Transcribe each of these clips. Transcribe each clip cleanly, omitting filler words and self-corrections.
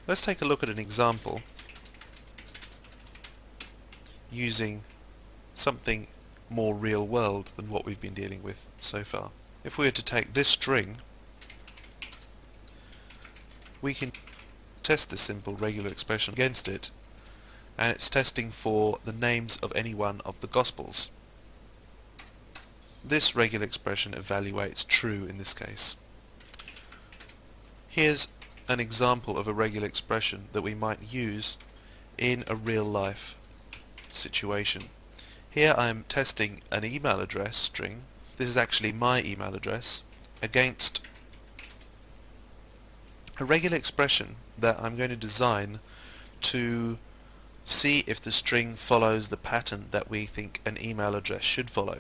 Let's take a look at an example using something more real world than what we've been dealing with so far. If we were to take this string, we can test this simple regular expression against it, and it's testing for the names of any one of the Gospels. This regular expression evaluates true in this case. Here's an example of a regular expression that we might use in a real life situation. Here I'm testing an email address string. This is actually my email address against a regular expression that I'm going to design to see if the string follows the pattern that we think an email address should follow.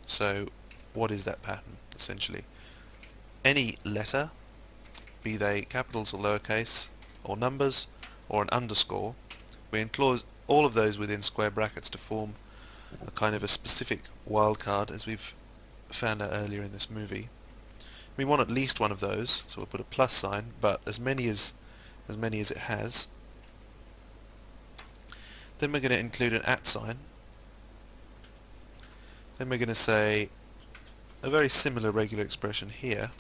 So what is that pattern essentially? Any letter, be they capitals or lowercase or numbers or an underscore, we enclose all of those within square brackets to form a kind of a specific wildcard, as we've found out earlier in this movie. We want at least one of those, so we'll put a plus sign, but as many as it has. Then we're going to include an @ sign. Then we're going to say a very similar regular expression here,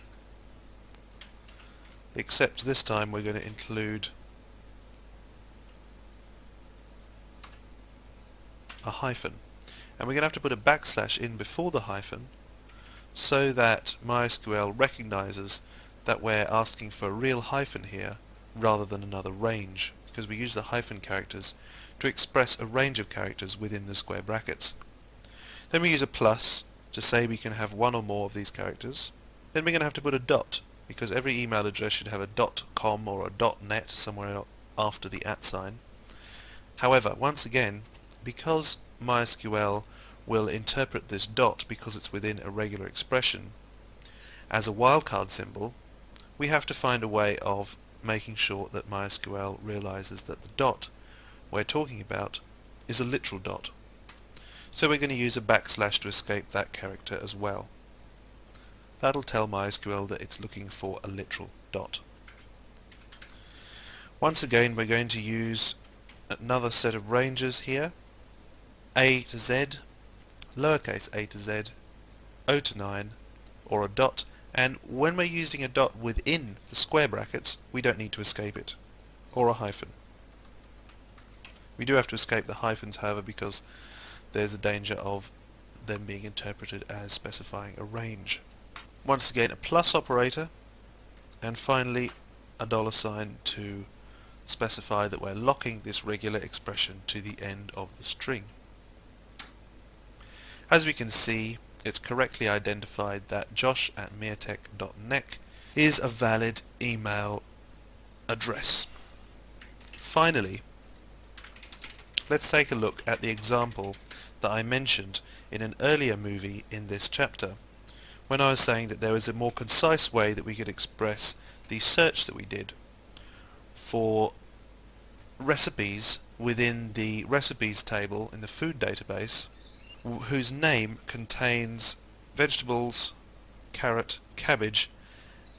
except this time we're going to include a hyphen. And we're going to have to put a backslash in before the hyphen so that MySQL recognizes that we're asking for a real hyphen here rather than another range, because we use the hyphen characters to express a range of characters within the square brackets. Then we use a plus to say we can have one or more of these characters. Then we're going to have to put a dot, because every email address should have a .com or a .net somewhere after the @ sign. However, once again, because MySQL will interpret this dot, because it's within a regular expression, as a wildcard symbol, we have to find a way of making sure that MySQL realizes that the dot we're talking about is a literal dot. So we're going to use a backslash to escape that character as well. That'll tell MySQL that it's looking for a literal dot. Once again, we're going to use another set of ranges here. A to Z, lowercase a to Z, O to 9, or a dot, and when we're using a dot within the square brackets, we don't need to escape it, or a hyphen. We do have to escape the hyphens, however, because there's a danger of them being interpreted as specifying a range. Once again, a plus operator, and finally a $sign to specify that we're locking this regular expression to the end of the string. As we can see, it's correctly identified that josh@meatech.net is a valid email address. Finally, let's take a look at the example that I mentioned in an earlier movie in this chapter, when I was saying that there was a more concise way that we could express the search that we did for recipes within the recipes table in the food database, whose name contains vegetables, carrot, cabbage,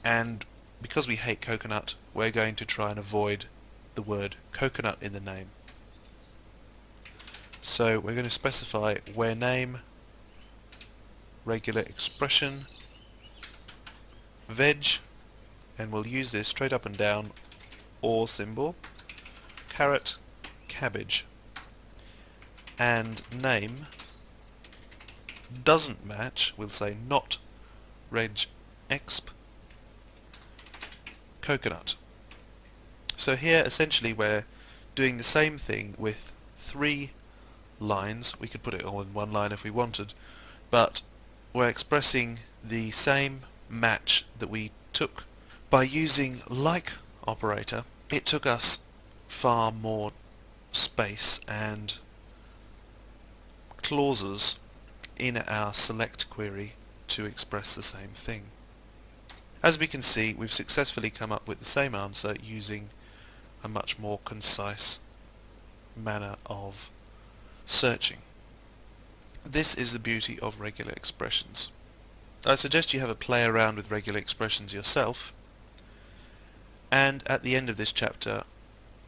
and because we hate coconut, we're going to try and avoid the word coconut in the name. So we're going to specify where name, regular expression, veg, and we'll use this straight up and down or symbol, carrot, cabbage, and name doesn't match, we'll say not regexp coconut. So here essentially we're doing the same thing with 3 lines. We could put it all in 1 line if we wanted, but we're expressing the same match that we took by using like operator. It took us far more space and clauses in our select query to express the same thing. As we can see, we've successfully come up with the same answer using a much more concise manner of searching. This is the beauty of regular expressions. I suggest you have a play around with regular expressions yourself, and at the end of this chapter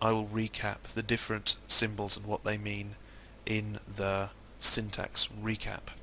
I will recap the different symbols and what they mean in the syntax recap.